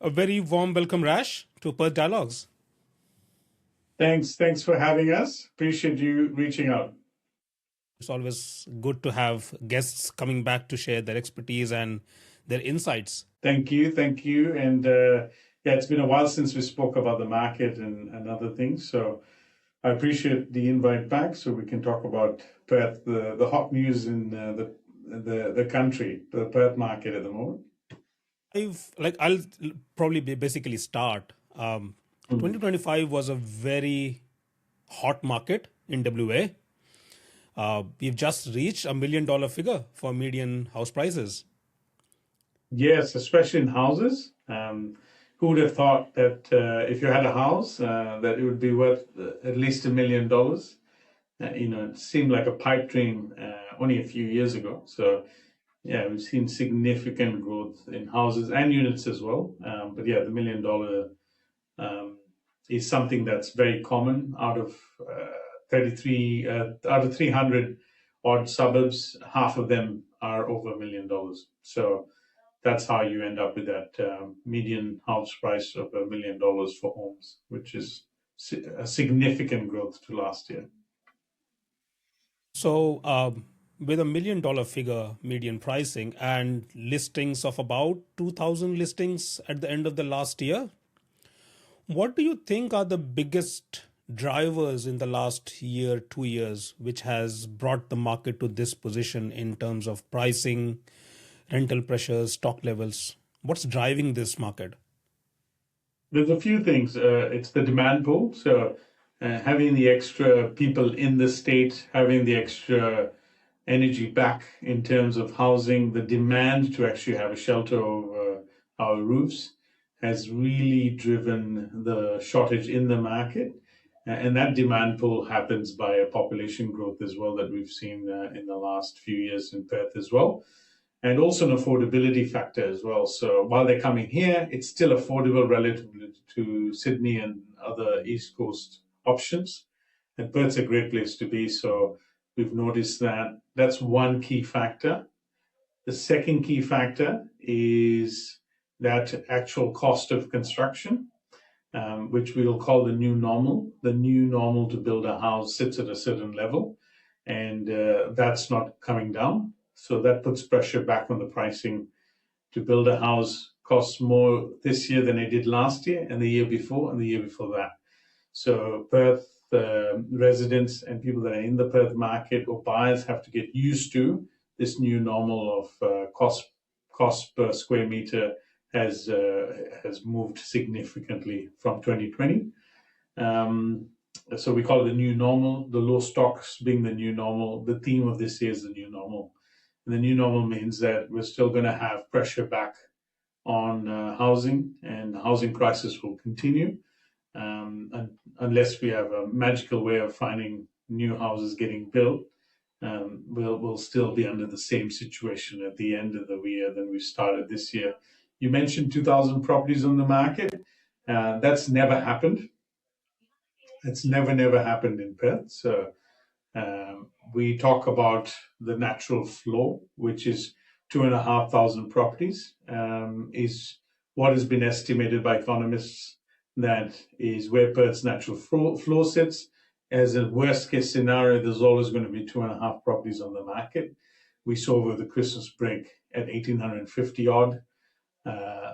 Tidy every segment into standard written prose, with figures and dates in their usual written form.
A very warm welcome, Rash, to Perth Dialogues. Thanks for having us. Appreciate you reaching out. It's always good to have guests coming back to share their expertise and their insights. Thank you. And yeah, it's been a while since we spoke about the market and other things. So I appreciate the invite back, so we can talk about Perth, the hot news in the country, the Perth market at the moment. I'll probably basically start. Mm. 2025 was a very hot market in WA. We've just reached $1 million figure for median house prices. Yes, especially in houses. Who would have thought that if you had a house, that it would be worth at least $1 million? It seemed like a pipe dream only a few years ago. So, yeah, we've seen significant growth in houses and units as well. But yeah, the $1 million is something that's very common out of 300 odd suburbs. Half of them are over $1 million. So that's how you end up with that median house price of $1 million for homes, which is a significant growth to last year. So, with $1 million figure median pricing and listings of about 2,000 listings at the end of the last year, what do you think are the biggest drivers in the last year, 2 years, which has brought the market to this position in terms of pricing, rental pressures, stock levels? What's driving this market? There's a few things. It's the demand pool. So having the extra people in the state, having the extra energy back in terms of housing, the demand to actually have a shelter over our roofs has really driven the shortage in the market. And that demand pull happens by a population growth as well that we've seen in the last few years in Perth as well. And also an affordability factor as well. So while they're coming here, it's still affordable relatively to Sydney and other East Coast options. And Perth's a great place to be. So we've noticed that that's one key factor. The second key factor is that actual cost of construction, which we'll call the new normal. The new normal to build a house sits at a certain level, and that's not coming down. So that puts pressure back on the pricing. To build a house costs more this year than it did last year, and the year before, and the year before that. So Perth residents and people that are in the Perth market or buyers have to get used to this new normal of cost per square meter has moved significantly from 2020. So we call it the new normal, the low stocks being the new normal. The theme of this year is the new normal. And the new normal means that we're still going to have pressure back on housing, and housing prices will continue unless we have a magical way of finding new houses getting built. We'll still be under the same situation at the end of the year than we started this year. You mentioned 2,000 properties on the market. That's never happened. It's never happened in Perth. So we talk about the natural flow, which is 2,500 properties, is what has been estimated by economists. That is where Perth's natural flow sits. As a worst case scenario, there's always going to be 2.5 properties on the market. We saw over the Christmas break at 1,850 odd.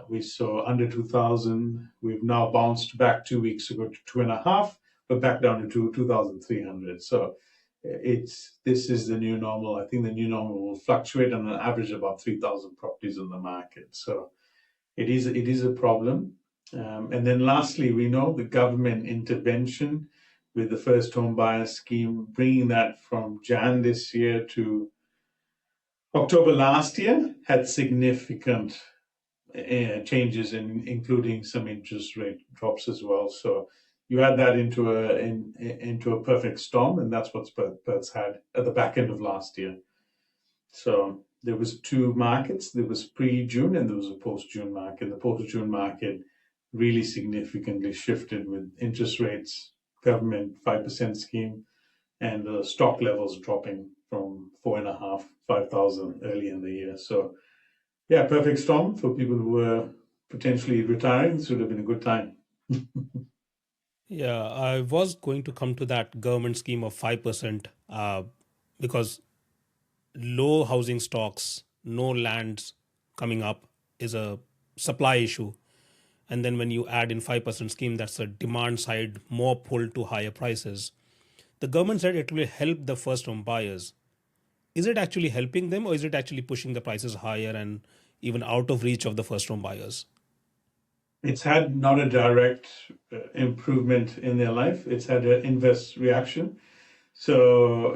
We saw under 2,000. We've now bounced back 2 weeks ago to 2.5, but back down to 2,300. So this is the new normal. I think the new normal will fluctuate on an average about 3,000 properties on the market. So it is a problem. And then lastly, we know the government intervention with the first home buyer scheme, bringing that from Jan this year to October last year, had significant changes, including some interest rate drops as well. So you add that into a perfect storm, and that's what Perth's had at the back end of last year. So there was two markets. There was pre-June and there was a post-June market. The post-June market really significantly shifted with interest rates, government 5% scheme, and the stock levels dropping from 4.5, 5,000 early in the year. So yeah, perfect storm for people who were potentially retiring, this would have been a good time. Yeah, I was going to come to that government scheme of 5%, because low housing stocks, no lands coming up is a supply issue. And then when you add in 5% scheme, that's a demand side, more pull to higher prices. The government said it will help the first home buyers. Is it actually helping them, or is it actually pushing the prices higher and even out of reach of the first home buyers? It's had not a direct improvement in their life. It's had an inverse reaction. So,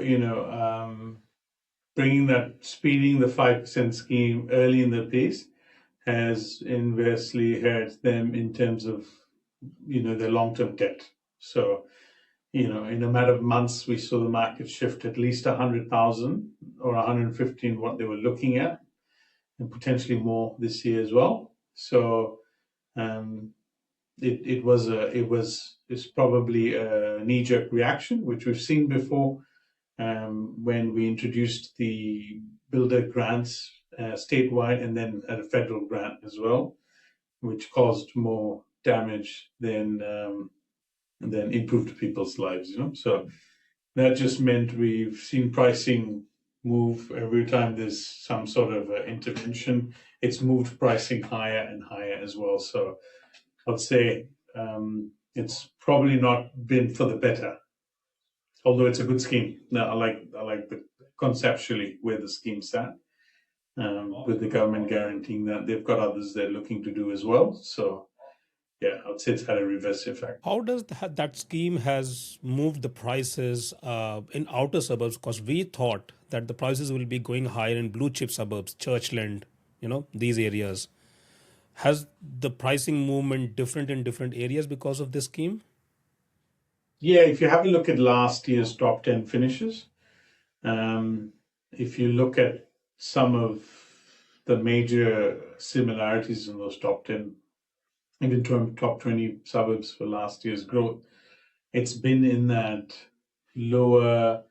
speeding the 5% scheme early in the piece has inversely hurt them in terms of, their long-term debt. So, in a matter of months, we saw the market shift at least 100,000 or 115, what they were looking at, and potentially more this year as well. So, um, it's probably a knee-jerk reaction, which we've seen before when we introduced the builder grants statewide and then a federal grant as well, which caused more damage than improved people's lives. So that just meant we've seen pricing move every time there's some sort of intervention. It's moved pricing higher and higher as well. So I'd say it's probably not been for the better, although it's a good scheme. Now, I like the conceptually where the scheme's at, with the government guaranteeing that they've got others they're looking to do as well. So yeah, I would say it's had a reverse effect. How does that scheme has moved the prices in outer suburbs? Because we thought that the prices will be going higher in blue chip suburbs, Churchland, these areas. Has the pricing movement different in different areas because of this scheme? Yeah, if you have a look at last year's top 10 finishes, um, if you look at some of the major similarities in those top 10, even top 20 suburbs for last year's growth, it's been in that lower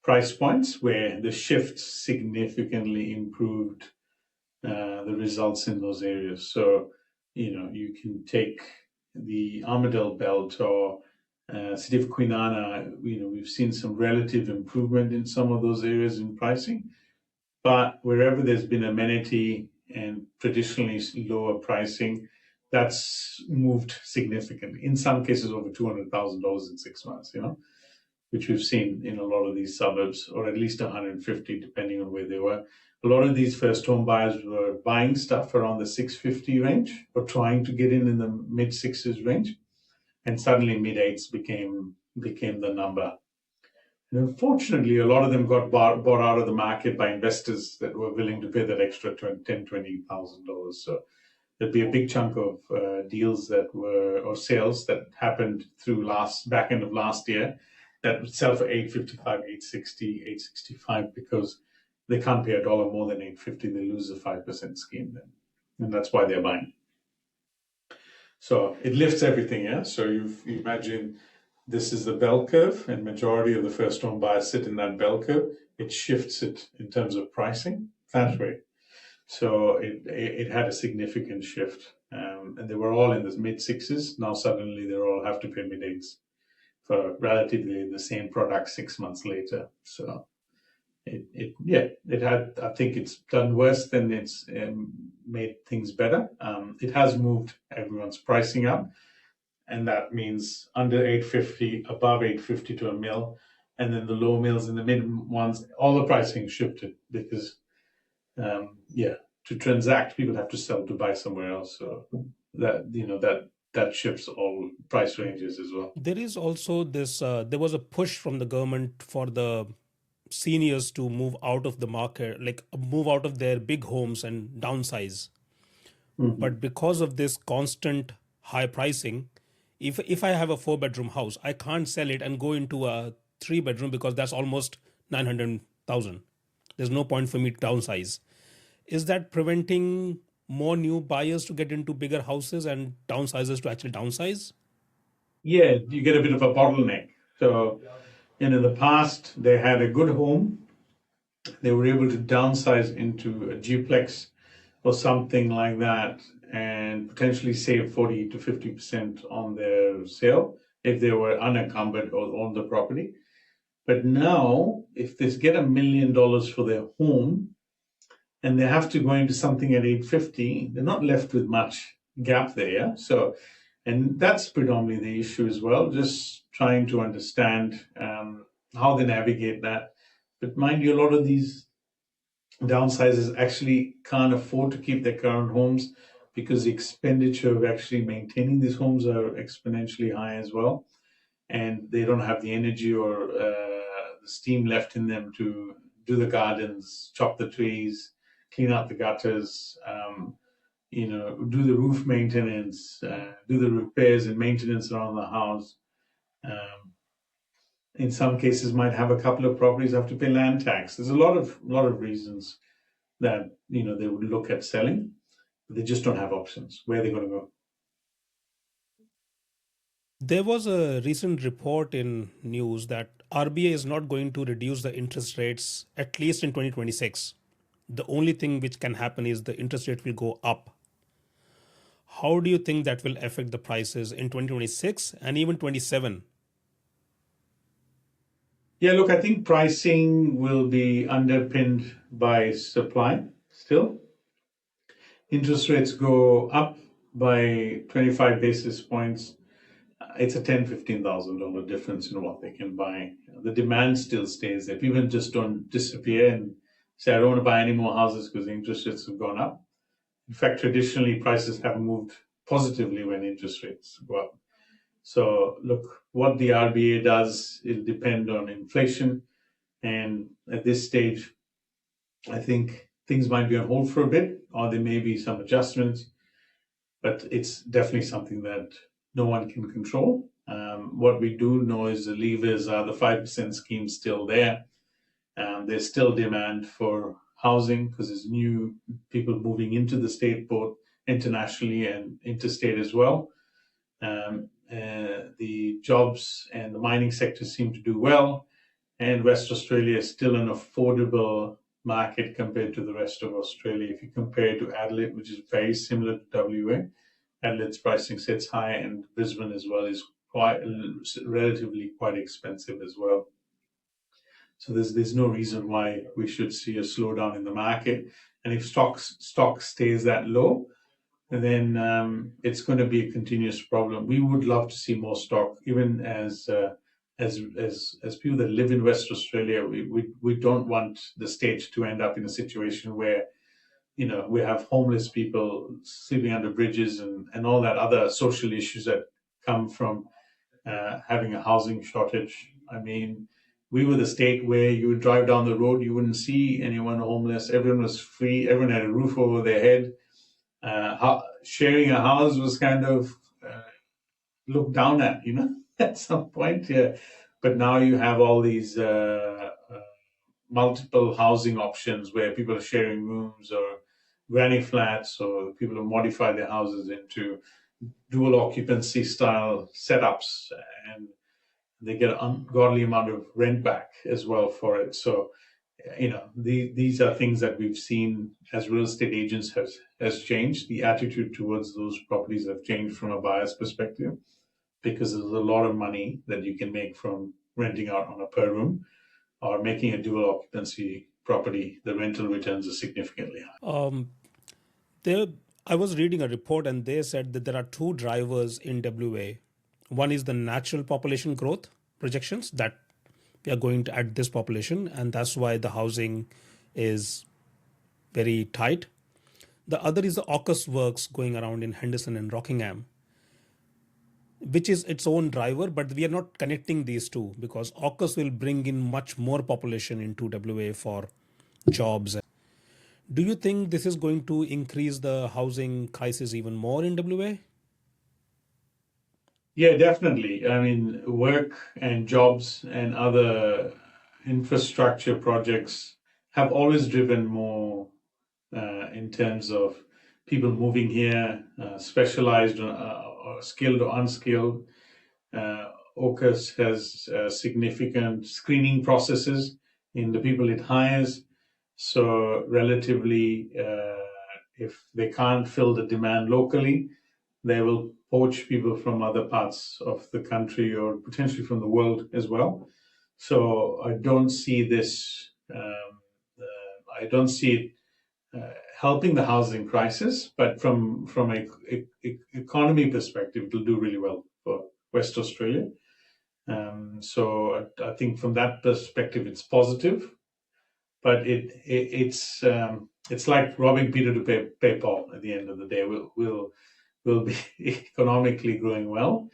price points where the shift significantly improved the results in those areas. So, you can take the Armadale Belt or City of Kwinana. We've seen some relative improvement in some of those areas in pricing, but wherever there's been amenity and traditionally lower pricing, that's moved significantly. In some cases, over $200,000 in 6 months. Which we've seen in a lot of these suburbs, or at least 150, depending on where they were. A lot of these first home buyers were buying stuff around the 650 range, or trying to get in the mid sixes range, and suddenly mid eights became the number. And unfortunately, a lot of them got bought out of the market by investors that were willing to pay that extra $10,000, $20,000. So there'd be a big chunk of deals that were, or sales that happened through back end of last year, that would sell for 855, 860, 865, because they can't pay a dollar more than 850. They lose the 5% scheme then, and that's why they're buying. So it lifts everything. Yeah. So you imagine this is the bell curve, and majority of the first home buyers sit in that bell curve. It shifts it in terms of pricing that way. So it had a significant shift, and they were all in the mid sixes. Now suddenly they all have to pay mid eights for relatively the same product 6 months later. So it had, I think it's done worse than it's made things better. It has moved everyone's pricing up, and that means under 850, above 850 to a mil, and then the low mills and the mid ones, all the pricing shifted because to transact, people have to sell to buy somewhere else. So that shifts all price ranges as well. There is also this, there was a push from the government for the seniors to move out of the market, like move out of their big homes and downsize. Mm-hmm. But because of this constant high pricing, if I have a 4-bedroom house, I can't sell it and go into a 3-bedroom because that's almost 900,000. There's no point for me to downsize. Is that preventing more new buyers to get into bigger houses and downsizers to actually downsize? Yeah, you get a bit of a bottleneck. So, in the past, they had a good home. They were able to downsize into a duplex or something like that and potentially save 40 to 50% on their sale if they were unencumbered or owned the property. But now, if they get $1 million for their home and they have to go into something at 850, they're not left with much gap there. Yeah? So, and that's predominantly the issue as well, just trying to understand how they navigate that. But mind you, a lot of these downsizers actually can't afford to keep their current homes because the expenditure of actually maintaining these homes are exponentially high as well, and they don't have the energy or the steam left in them to do the gardens, chop the trees, clean out the gutters, do the roof maintenance, do the repairs and maintenance around the house. In some cases, might have a couple of properties, have to pay land tax. There's a lot of reasons that they would look at selling. They just don't have options. Where are they going to go? There was a recent report in news that RBI is not going to reduce the interest rates at least in 2026. The only thing which can happen is the interest rate will go up. How do you think that will affect the prices in 2026 and even 27? Yeah, look, I think pricing will be underpinned by supply still. Interest rates go up by 25 basis points. It's a $10,000-$15,000 difference in what they can buy. The demand still stays there. People just don't disappear and say, I don't want to buy any more houses because the interest rates have gone up. In fact, traditionally, prices have moved positively when interest rates go up. So look, what the RBA does, it'll depend on inflation. And at this stage, I think things might be on hold for a bit, or there may be some adjustments, but it's definitely something that no one can control. What we do know is the levers are the 5% scheme still there. There's still demand for housing because there's new people moving into the state, both internationally and interstate as well. The jobs and the mining sector seem to do well, and West Australia is still an affordable market compared to the rest of Australia. If you compare it to Adelaide, which is very similar to WA, Adelaide's pricing sits high, and Brisbane as well is relatively quite expensive as well. So there's no reason why we should see a slowdown in the market. And if stock stays that low, then it's going to be a continuous problem. We would love to see more stock, even as people that live in West Australia. We don't want the state to end up in a situation where we have homeless people sleeping under bridges and all that other social issues that come from having a housing shortage. I mean, we were the state where you would drive down the road, you wouldn't see anyone homeless. Everyone was free. Everyone had a roof over their head. Sharing a house was kind of looked down at, at some point. Yeah. But now you have all these multiple housing options where people are sharing rooms or granny flats, or people have modified their houses into dual occupancy style setups, and they get an ungodly amount of rent back as well for it. So, these are things that we've seen as real estate agents has changed. The attitude towards those properties have changed from a buyer's perspective, because there's a lot of money that you can make from renting out on a per room, or making a dual occupancy property. The rental returns are significantly high. I was reading a report, and they said that there are two drivers in WA. One is the natural population growth projections, that we are going to add this population, and that's why the housing is very tight. The other is the AUKUS works going around in Henderson and Rockingham, which is its own driver, but we are not connecting these two because AUKUS will bring in much more population into WA for jobs. Do you think this is going to increase the housing crisis even more in WA? Yeah, definitely. I mean, work and jobs and other infrastructure projects have always driven more in terms of people moving here, specialized or skilled or unskilled. AUKUS has significant screening processes in the people it hires. So relatively, if they can't fill the demand locally, they will poach people from other parts of the country or potentially from the world as well. So I don't see this. I don't see it helping the housing crisis, but from a economy perspective, it will do really well for West Australia. So I think from that perspective, it's positive, but it's like robbing Peter to pay Paul. At the end of the day, we'll be economically growing well,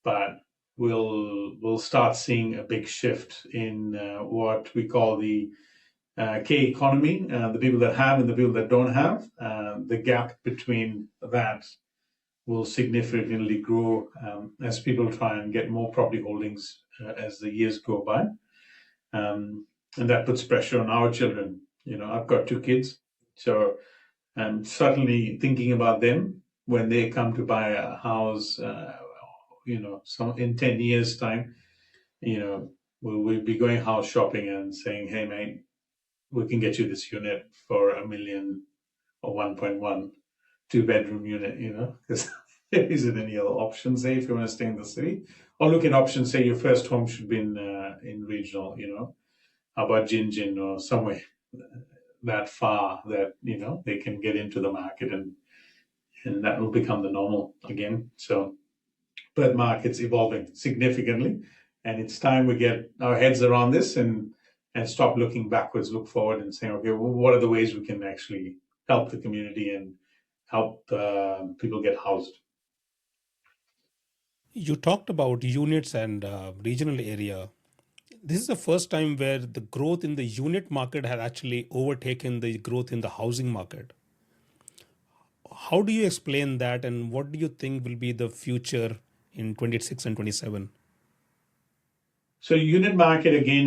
but we'll start seeing a big shift in what we call the K economy, the people that have and the people that don't have. The gap between that will significantly grow as people try and get more property holdings as the years go by. And that puts pressure on our children. I've got 2 kids, so I'm certainly thinking about them when they come to buy a house. Some in 10 years' time, we'll be going house shopping and saying, "Hey, mate, we can get you this unit for $1 million or 1.1, 2-bedroom unit," because there isn't any other options there if you want to stay in the city. Or look at options, say your first home should be in regional, how about Gin or somewhere that far that, they can get into the market, and that will become the normal again. So Perth market's evolving significantly, and it's time we get our heads around this and stop looking backwards, look forward and saying, okay, well, what are the ways we can actually help the community and help people get housed? You talked about units and regional area. This is the first time where the growth in the unit market has actually overtaken the growth in the housing market. How do you explain that, and what do you think will be the future in 26 and 27? So unit market again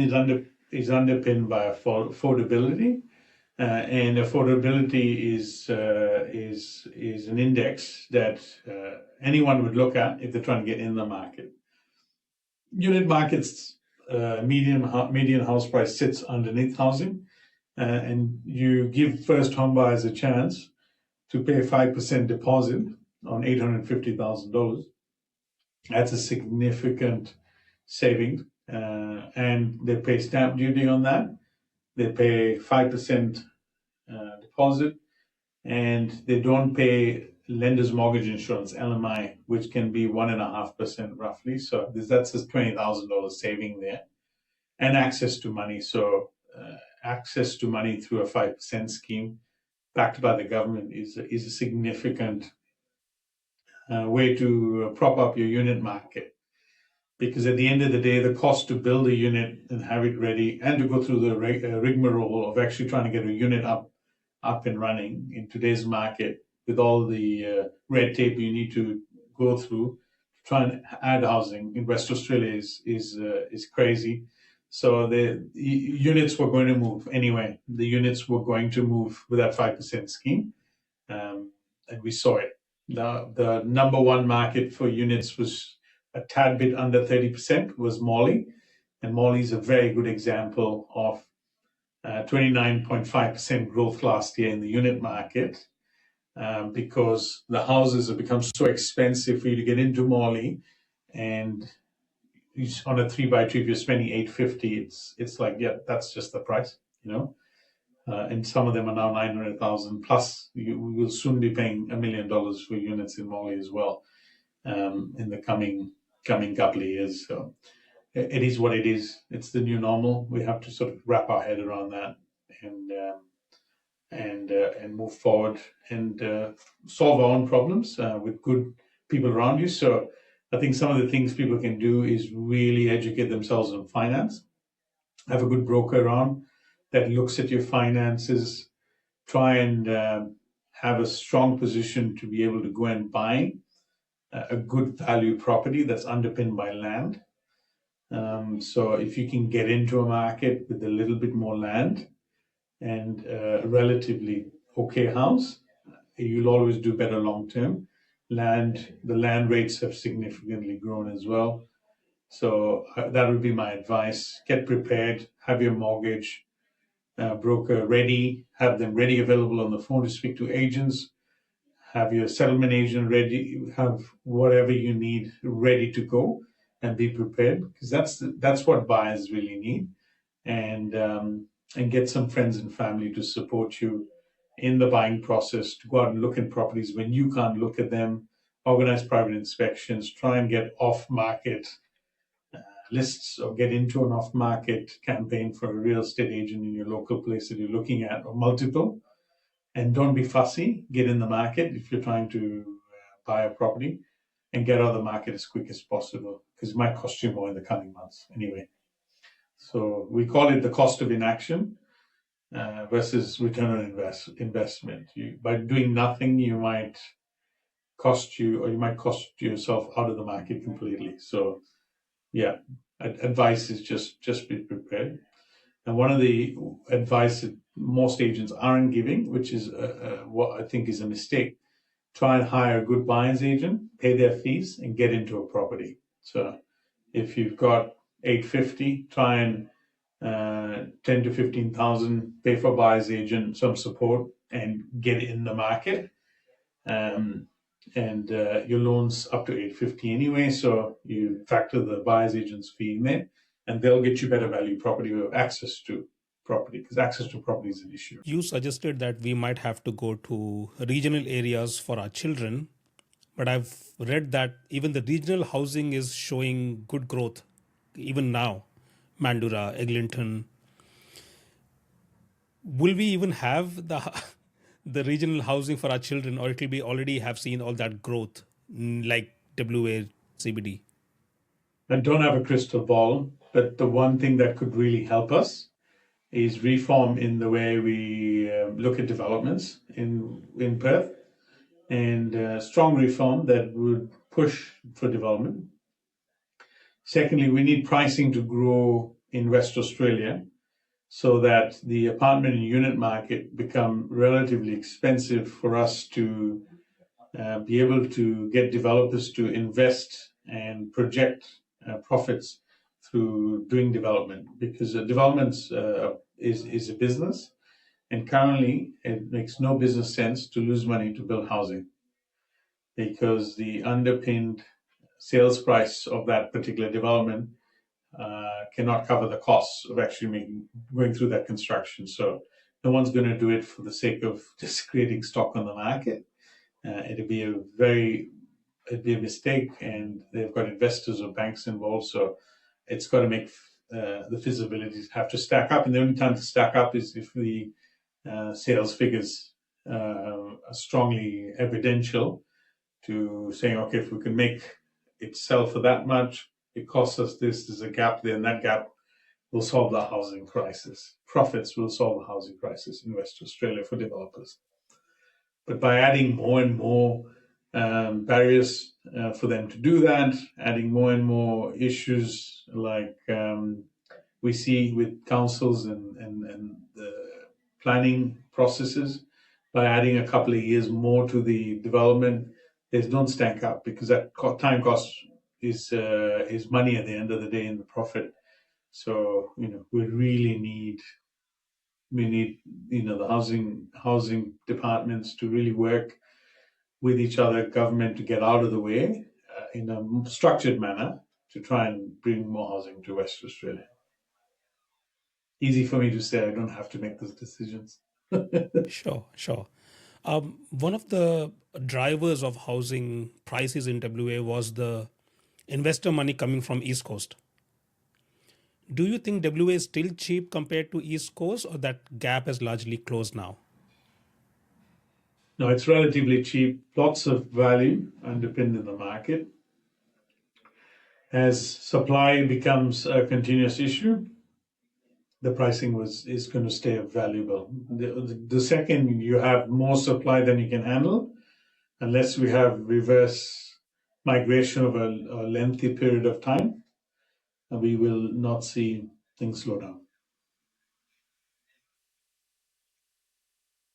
is underpinned by affordability, and affordability is an index that anyone would look at if they're trying to get in the market. Unit markets median house price sits underneath housing, and you give first home buyers a chance to pay 5% deposit on $850,000. That's a significant saving, and they pay stamp duty on that. They pay 5% deposit, and they don't pay lender's mortgage insurance (LMI), which can be 1.5% roughly. So that's a $20,000 saving there, and access to money. So access to money through a 5% scheme backed by the government is a significant way to prop up your unit market. Because at the end of the day, the cost to build a unit and have it ready and to go through the rigmarole of actually trying to get a unit up and running in today's market with all the red tape you need to go through to try and add housing in West Australia is crazy. So the units were going to move anyway. The units were going to move with that 5% scheme, and we saw it. The number one market for units was a tad bit under 30% was Morley, and Morley is a very good example of 29.5% growth last year in the unit market, because the houses have become so expensive for you to get into Morley, and on a 3x3 if you're spending $850, it's like, yeah, that's just the price, and some of them are now 900,000 plus. We will soon be paying $1 million for units in Morley as well, in the coming couple of years. So it is what it is. It's the new normal. We have to sort of wrap our head around that and move forward and solve our own problems with good people around you. So I think some of the things people can do is really educate themselves on finance. Have a good broker around that looks at your finances. Try and have a strong position to be able to go and buy a good value property that's underpinned by land. So if you can get into a market with a little bit more land and a relatively okay house, you'll always do better long term. The land rates have significantly grown as well. So that would be my advice. Get prepared, have your mortgage, broker ready, have them ready, available on the phone to speak to agents, have your settlement agent ready, have whatever you need ready to go, and be prepared, because that's what buyers really need. And get some friends and family to support you in the buying process, to go out and look at properties when you can't look at them, organize private inspections, try and get off market lists, or get into an off market campaign for a real estate agent in your local place that you're looking at, or multiple. And don't be fussy. Get in the market if you're trying to buy a property, and get out of the market as quick as possible, because it might cost you more in the coming months anyway. So we call it the cost of inaction versus return on investment. By doing nothing, you might cost yourself out of the market completely. So yeah, advice is just be prepared. And one of the advice that most agents aren't giving, which is what I think is a mistake, try and hire a good buyer's agent, pay their fees, and get into a property. So if you've got 850, try and 10 to 15,000, pay for a buyer's agent, some support, and get in the market. And your loan's up to 850 anyway, so you factor the buyer's agent's fee in there, and they'll get you better value property or access to property, because access to property is an issue. You suggested that we might have to go to regional areas for our children, but I've read that even the regional housing is showing good growth, even now. Mandurah, Eglinton. Will we even have the regional housing for our children, or it will be already have seen all that growth like WA CBD? I don't have a crystal ball, but the one thing that could really help us is reform in the way we look at developments in Perth, and strong reform that would push for development. Secondly, we need pricing to grow in West Australia, so that the apartment and unit market become relatively expensive for us to be able to get developers to invest and project profits through doing development, because development is a business, and currently it makes no business sense to lose money to build housing, because the underpinned sales price of that particular development cannot cover the costs of actually going through that construction. So no one's going to do it for the sake of just creating stock on the market. It'd be a mistake, and they've got investors or banks involved. So it's got to make the feasibilities have to stack up, and the only time to stack up is if the sales figures are strongly evidential to saying, okay, if we can make it sell for that much, it costs us this, there's a gap there, and that gap will solve the housing crisis. Profits will solve the housing crisis in West Australia for developers. But by adding more and more barriers for them to do that, adding more and more issues like we see with councils and the planning processes, by adding a couple of years more to the development, they don't stack up, because that time cost is money at the end of the day in the profit. So we really need the housing departments to really work with each other, government, to get out of the way in a structured manner to try and bring more housing to West Australia. Easy for me to say. I don't have to make those decisions. Sure. One of the drivers of housing prices in WA was the investor money coming from East Coast. Do you think WA is still cheap compared to East Coast, or that gap has largely closed now? No, it's relatively cheap. Lots of value underpinned in the market. As supply becomes a continuous issue, the pricing is going to stay valuable. The second you have more supply than you can handle, unless we have reverse migration over a lengthy period of time, we will not see things slow down.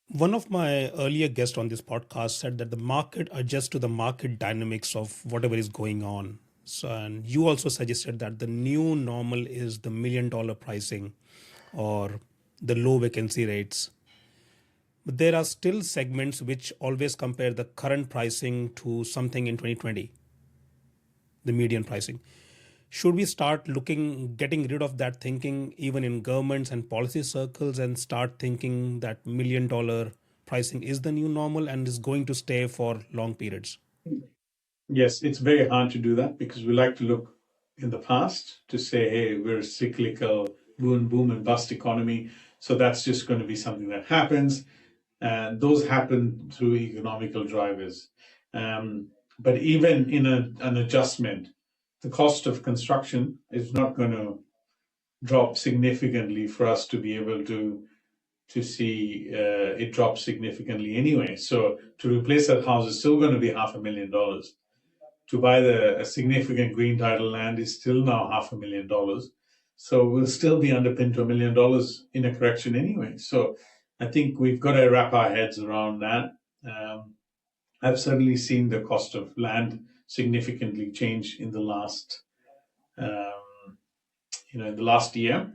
One of my earlier guests on this podcast said that the market adjusts to the market dynamics of whatever is going on. So, and you also suggested that the new normal is the $1 million pricing, or the low vacancy rates. But there are still segments which always compare the current pricing to something in 2020, the median pricing. Should we start getting rid of that thinking even in governments and policy circles and start thinking that $1 million pricing is the new normal and is going to stay for long periods? Yes, it's very hard to do that because we like to look in the past to say, hey, we're a cyclical boom and bust economy. So that's just going to be something that happens. And those happen through economical drivers. Um, but even in an adjustment, the cost of construction is not going to drop significantly for us to be able to see it drop significantly anyway. So to replace that house is still going to be $500,000. To buy a significant green title land is still now $500,000. So we'll still be underpinned to $1 million in a correction anyway. So I think we've got to wrap our heads around that. I've certainly seen the cost of land significantly change in the last, in the last year.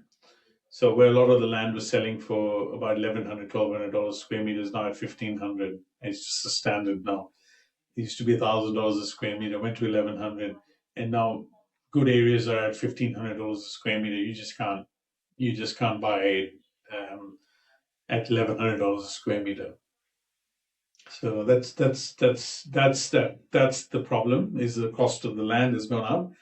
So where a lot of the land was selling for about $1,100, $1,200 square meters, now at $1,500. It's just a standard now. It used to be $1,000 a square meter, went to 1,100, and now good areas are at $1,500 a square meter. You just can't buy it at $1,100 a square meter. So that's the problem. Is the cost of the land has gone up,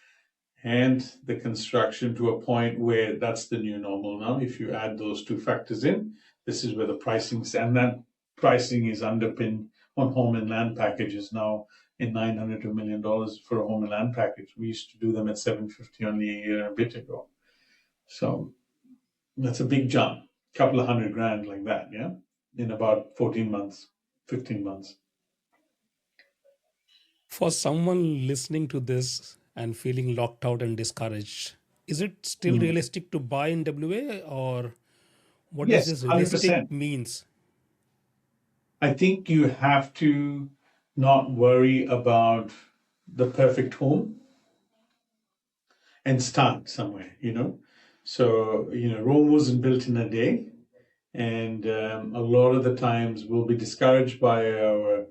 and the construction to a point where that's the new normal now. If you add those two factors in, this is where the pricing and that pricing is underpinned on home and land packages now in $900 to $1 million for a home and land package. We used to do them at $750 only a year and a bit ago. So that's a big jump, couple of $100,000 like that, yeah, in about 14 months, 15 months. For someone listening to this and feeling locked out and discouraged, is it still realistic to buy in WA, or what does Yes, this 100%. realistic means? I think you have to not worry about the perfect home and start somewhere. So, Rome wasn't built in a day. And a lot of the times we'll be discouraged by our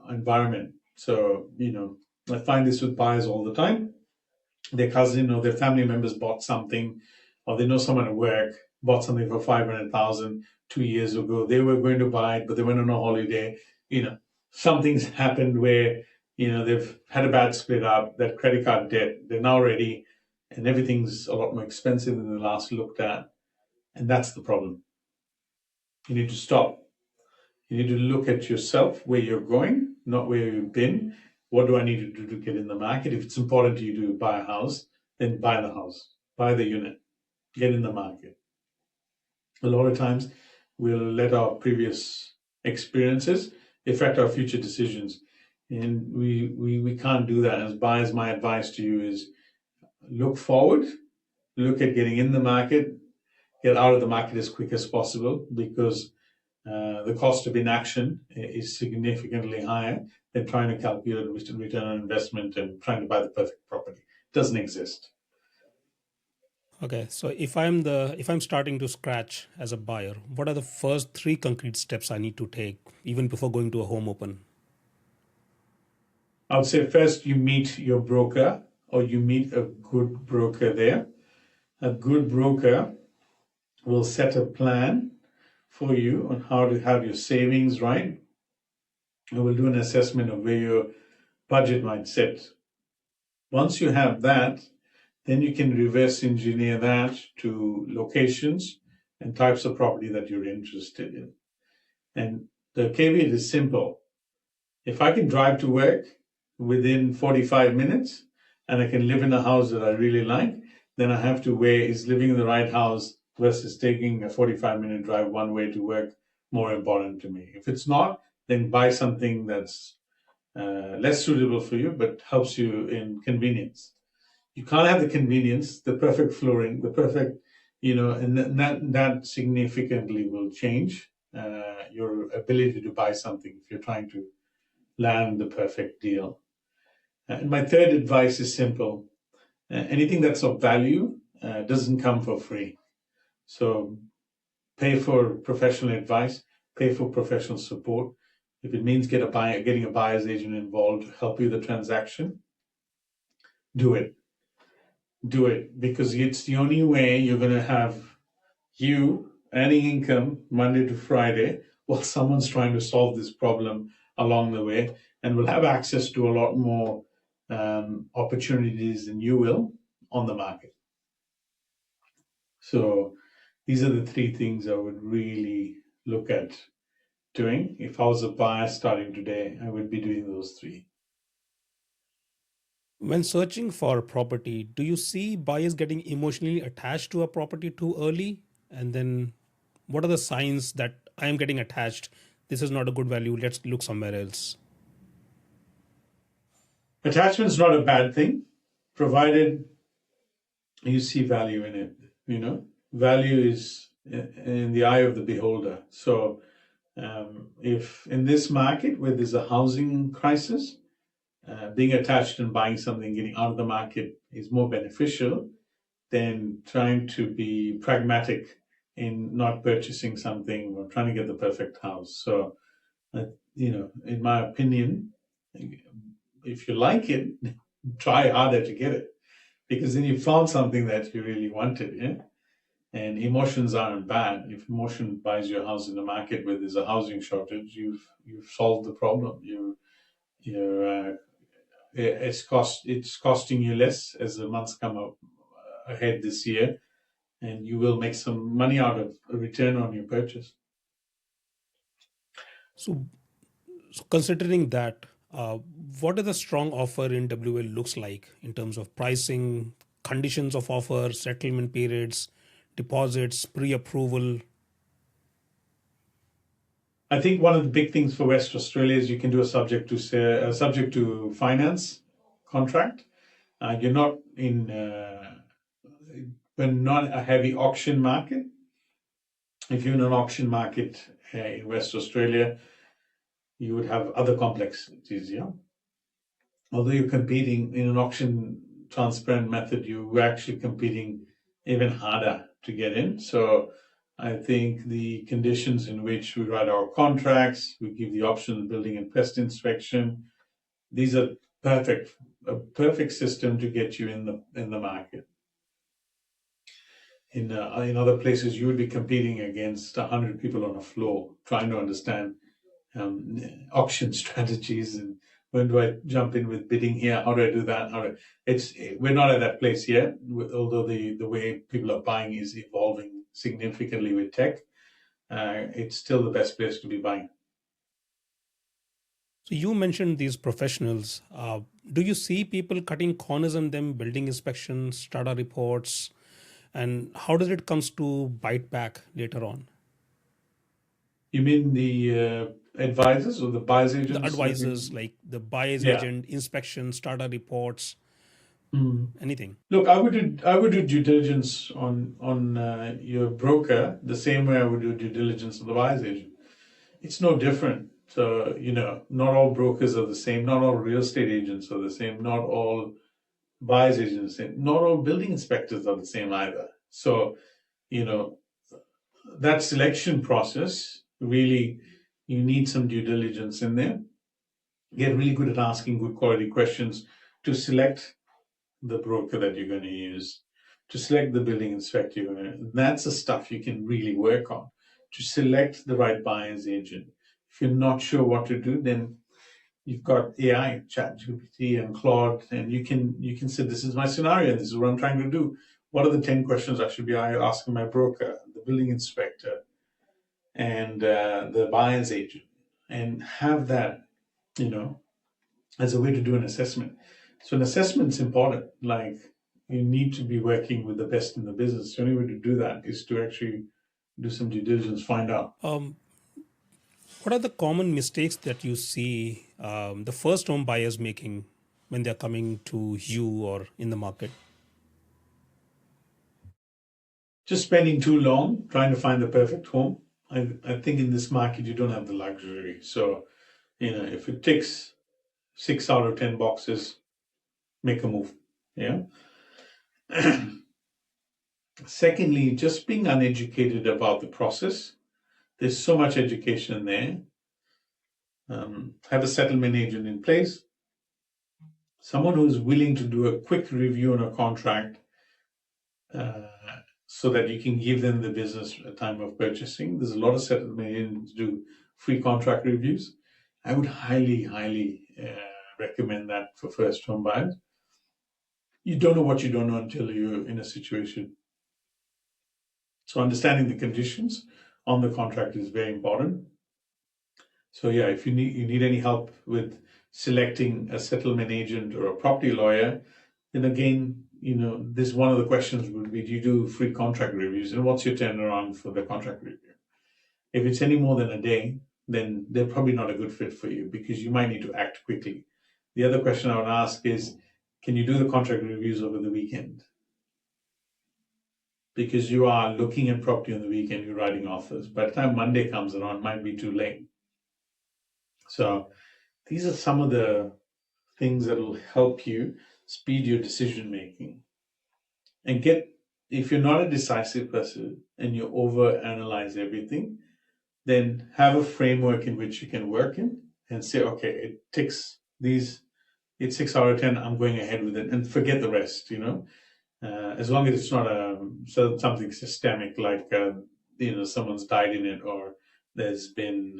environment. So, I find this with buyers all the time. Their cousin or their family members bought something, or they know someone at work bought something for 500,000 2 years ago. They were going to buy it, but they went on a holiday. Something's happened where they've had a bad split up, that credit card debt. They're now ready, and everything's a lot more expensive than the last looked at, and that's the problem. You need to stop. You need to look at yourself, where you're going, not where you've been. What do I need to do to get in the market? If it's important to you to buy a house, then buy the house, buy the unit, get in the market. A lot of times we'll let our previous experiences affect our future decisions. And we can't do that. As buyers, my advice to you is look forward, look at getting in the market, get out of the market as quick as possible, because the cost of inaction is significantly higher than trying to calculate return on investment and trying to buy the perfect property. It doesn't exist. Okay, so if I'm starting to scratch as a buyer, what are the first 3 concrete steps I need to take even before going to a home open? I would say first you meet your broker, or you meet a good broker there. A good broker will set a plan for you on how to have your savings right. And we'll do an assessment of where your budget might sit. Once you have that, then you can reverse engineer that to locations and types of property that you're interested in. And the caveat is simple. If I can drive to work within 45 minutes and I can live in a house that I really like, then I have to weigh, is living in the right house versus taking a 45-minute drive one way to work more important to me. If it's not, then buy something that's less suitable for you but helps you in convenience. You can't have the convenience, the perfect flooring, the perfect, and that significantly will change your ability to buy something if you're trying to land the perfect deal. And my third advice is simple. Anything that's of value doesn't come for free. So pay for professional advice, pay for professional support. If it means getting a buyer's agent involved to help you with the transaction, do it. Do it, because it's the only way you're going to have you earning income Monday to Friday while someone's trying to solve this problem along the way, and will have access to a lot more opportunities than you will on the market. So these are the three things I would really look at doing. If I was a buyer starting today, I would be doing those three. When searching for a property, do you see buyers getting emotionally attached to a property too early? And then what are the signs that I am getting attached? This is not a good value. Let's look somewhere else. Attachment's not a bad thing, provided you see value in it. Value is in the eye of the beholder. So if in this market where there's a housing crisis, being attached and buying something, getting out of the market is more beneficial than trying to be pragmatic in not purchasing something or trying to get the perfect house. So, in my opinion, if you like it, try harder to get it, because then you found something that you really wanted. Yeah. And emotions aren't bad. If emotion buys your house in the market where there's a housing shortage, you've solved the problem. It's costing you less as the months come up ahead this year, and you will make some money out of a return on your purchase. So, considering that, what is the strong offer in WL looks like in terms of pricing, conditions of offer, settlement periods, deposits, pre-approval? I think one of the big things for West Australia is you can do a subject to finance contract. You're not in we're not a heavy auction market. If you're in an auction market in West Australia, you would have other complexities. Yeah. Although you're competing in an auction transparent method, you're actually competing even harder to get in. So I think the conditions in which we write our contracts, we give the option of building and pest inspection. These are a perfect system to get you in the market. In other places, you would be competing against 100 people on a floor trying to understand auction strategies, and when do I jump in with bidding here? How do I do that? We're not at that place yet. Although the way people are buying is evolving significantly with tech, it's still the best place to be buying. So you mentioned these professionals. Do you see people cutting corners on them, building inspections, strata reports, and how does it comes to bite back later on? You mean the advisors or the buyer's agents? The advisors, like the buyer's agent, inspection, strata reports, anything. Look, I would do due diligence on your broker the same way I would do due diligence on the buyer's agent. It's no different. So, not all brokers are the same. Not all real estate agents are the same. Not all buyer's agents are the same. Not all building inspectors are the same either. So, that selection process, really, you need some due diligence in there. Get really good at asking good quality questions to select the broker that you're going to use, to select the building inspector you're going to. That's the stuff you can really work on, to select the right buyer's agent. If you're not sure what to do, then you've got AI, ChatGPT and Claude, and you can say, this is my scenario, this is what I'm trying to do. What are the 10 questions I should be asking my broker, the building inspector, and the buyer's agent, and have that, as a way to do an assessment. So an assessment's important. Like, you need to be working with the best in the business. The only way to do that is to actually do some due diligence, find out. What are the common mistakes that you see the first home buyers making when they're coming to you or in the market? Just spending too long trying to find the perfect home. I think in this market, you don't have the luxury. So, if it ticks 6 out of 10 boxes, make a move. Yeah. Secondly, just being uneducated about the process. There's so much education there. Have a settlement agent in place, someone who's willing to do a quick review on a contract uh, so that you can give them the business at time of purchasing. There's a lot of settlement agents do free contract reviews. I would highly recommend that for first home buyers. You don't know what you don't know until you're in a situation. So understanding the conditions on the contract is very important. So yeah, if you need any help with selecting a settlement agent or a property lawyer, then again, this one of the questions would be, do you do free contract reviews? And what's your turnaround for the contract review? If it's any more than a day, then they're probably not a good fit for you because you might need to act quickly. The other question I would ask is, can you do the contract reviews over the weekend? Because you are looking at property on the weekend, you're writing offers. By the time Monday comes around, it might be too late. So these are some of the things that will help you speed your decision making. And if you're not a decisive person and you overanalyze everything, then have a framework in which you can work in and say, okay, it ticks these, it's 6 out of 10, I'm going ahead with it, and forget the rest. As long as it's not something systemic like someone's died in it, or there's been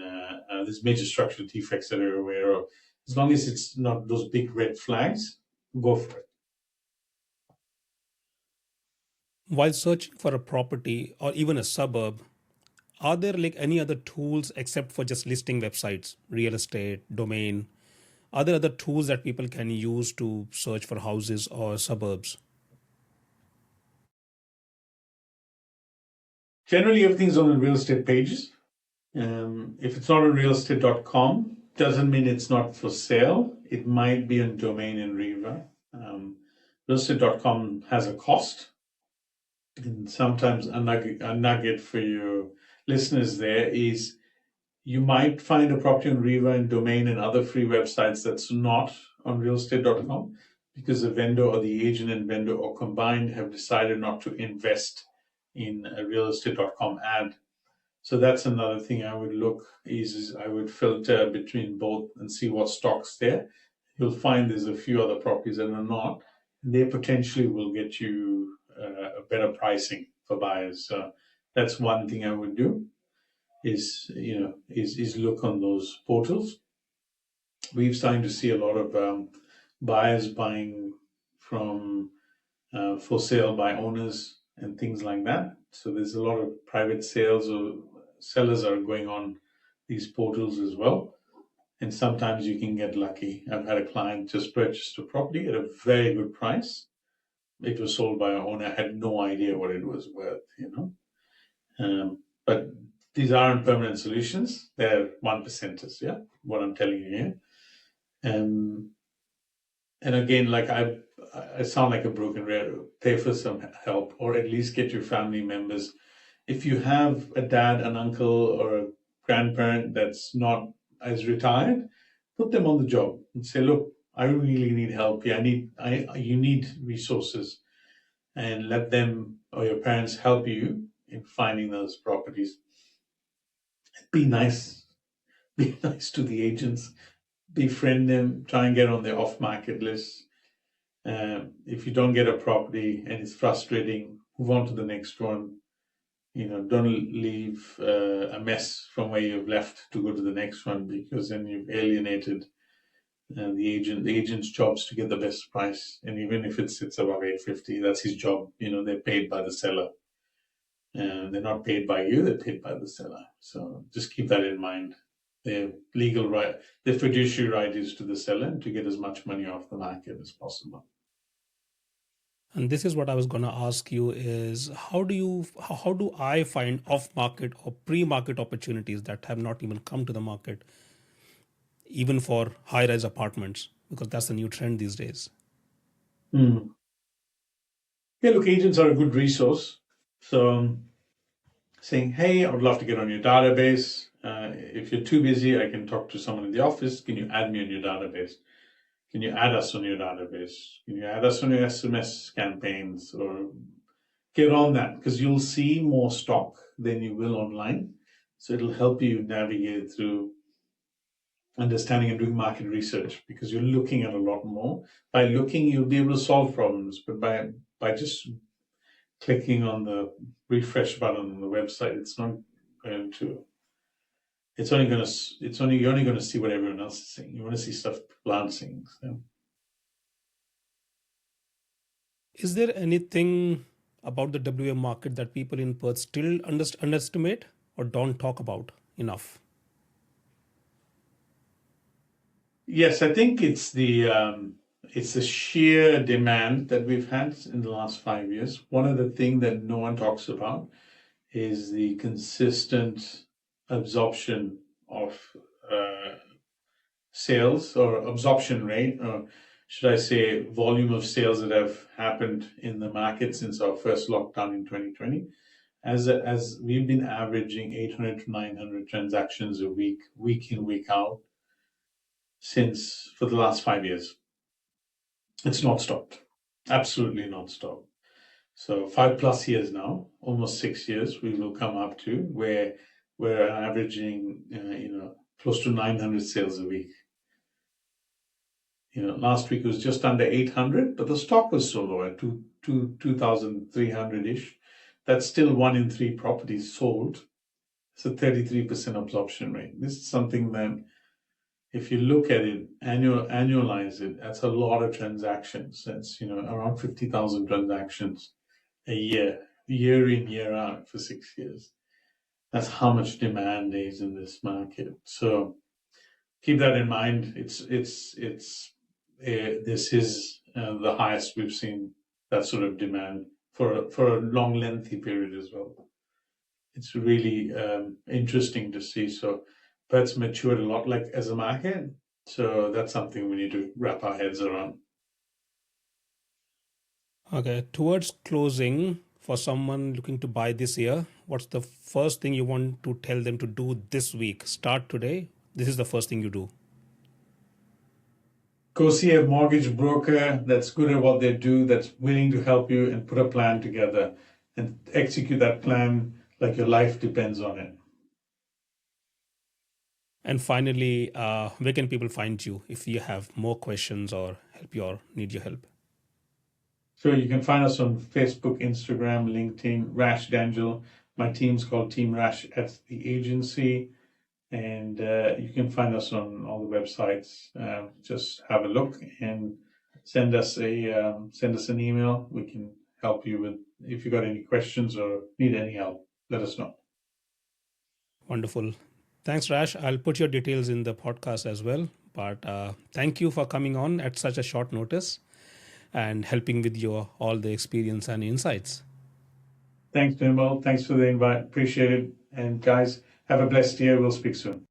there's major structural defects that you're aware of. As long as it's not those big red flags, go for it. While searching for a property or even a suburb, are there like any other tools except for just listing websites, real estate, domain? Are there other tools that people can use to search for houses or suburbs? Generally, everything's on the real estate pages. If it's not on realestate.com, doesn't mean it's not for sale. It might be on domain in Riva. Realestate.com has a cost. And sometimes a nugget for your listeners there is you might find a property on Riva and domain and other free websites that's not on realestate.com because the vendor or the agent and vendor or combined have decided not to invest in a realestate.com ad. So that's another thing I would look is I would filter between both and see what stock's there. You'll find there's a few other properties that are not. They potentially will get you a better pricing for buyers. So that's one thing I would do is look on those portals. We've started to see a lot of buyers buying from for sale by owners and things like that. So there's a lot of private sales or sellers are going on these portals as well. And sometimes you can get lucky. I've had a client just purchased a property at a very good price. It was sold by an owner, had no idea what it was worth. But these aren't permanent solutions. They're 1%ers, yeah, what I'm telling you here. And again, like I sound like a broken record. Pay for some help, or at least get your family members. If you have a dad, an uncle, or a grandparent that's not as retired, put them on the job and say, "Look, I really need help. Yeah, you need resources," and let them or your parents help you in finding those properties. Be nice. Be nice to the agents. Befriend them. Try and get on their off-market list. If you don't get a property and it's frustrating, move on to the next one. Don't leave a mess from where you've left to go to the next one, because then you've alienated the agent. The agent's job is to get the best price, and even if it sits above 850, that's his job. They're paid by the seller, and they're not paid by you. They're paid by the seller. So just keep that in mind. Their legal right, their fiduciary right is to the seller to get as much money off the market as possible. And this is what I was going to ask you is how do I find off market or pre-market opportunities that have not even come to the market, even for high-rise apartments, because that's the new trend these days. Hmm. Yeah, look, agents are a good resource. So saying, hey, I would love to get on your database. If you're too busy, I can talk to someone in the office. Can you add me on your database? Can you add us on your database? Can you add us on your SMS campaigns or get on that because you'll see more stock than you will online. So it'll help you navigate through understanding and doing market research because you're looking at a lot more. By looking, you'll be able to solve problems, but by just clicking on the refresh button on the website, it's not going to. It's only going to. It's only you're only going to see what everyone else is seeing. You want to see stuff people aren't seeing. So. Is there anything about the WA market that people in Perth still underestimate or don't talk about enough? Yes, I think it's the sheer demand that we've had in the last 5 years. One of the things that no one talks about is the consistent absorption of sales or absorption rate, or should I say, volume of sales that have happened in the market since our first lockdown in 2020. As we've been averaging 800 to 900 transactions a week, week in, week out, since for the last 5 years. It's not stopped. Absolutely not stopped. So 5+ years now, almost 6 years, we will come up to where we're averaging, close to 900 sales a week. Last week was just under 800, but the stock was so low at 2,300-ish. That's still 1 in 3 properties sold. It's a 33% absorption rate. This is something that, if you look at it, annualize it, that's a lot of transactions. That's around 50,000 transactions a year in, year out for 6 years. That's how much demand there is in this market. So keep that in mind. This is the highest we've seen that sort of demand for a long, lengthy period as well. It's really interesting to see. So Perth's matured a lot, like as a market. So that's something we need to wrap our heads around. Okay, towards closing, for someone looking to buy this year, what's the first thing you want to tell them to do this week? Start today. This is the first thing you do. Go see a mortgage broker that's good at what they do, that's willing to help you and put a plan together and execute that plan like your life depends on it. And finally, where can people find you if you have more questions or help you or need your help? So you can find us on Facebook, Instagram, LinkedIn, Rash Dhanjal. My team's called Team Rash at the agency. And you can find us on all the websites. Just have a look and send us an email. We can help you with if you got any questions or need any help. Let us know. Wonderful. Thanks, Rash. I'll put your details in the podcast as well. But thank you for coming on at such a short notice and helping with all the experience and insights. Thanks, Nirmal. Thanks for the invite. Appreciate it. And guys, have a blessed year. We'll speak soon.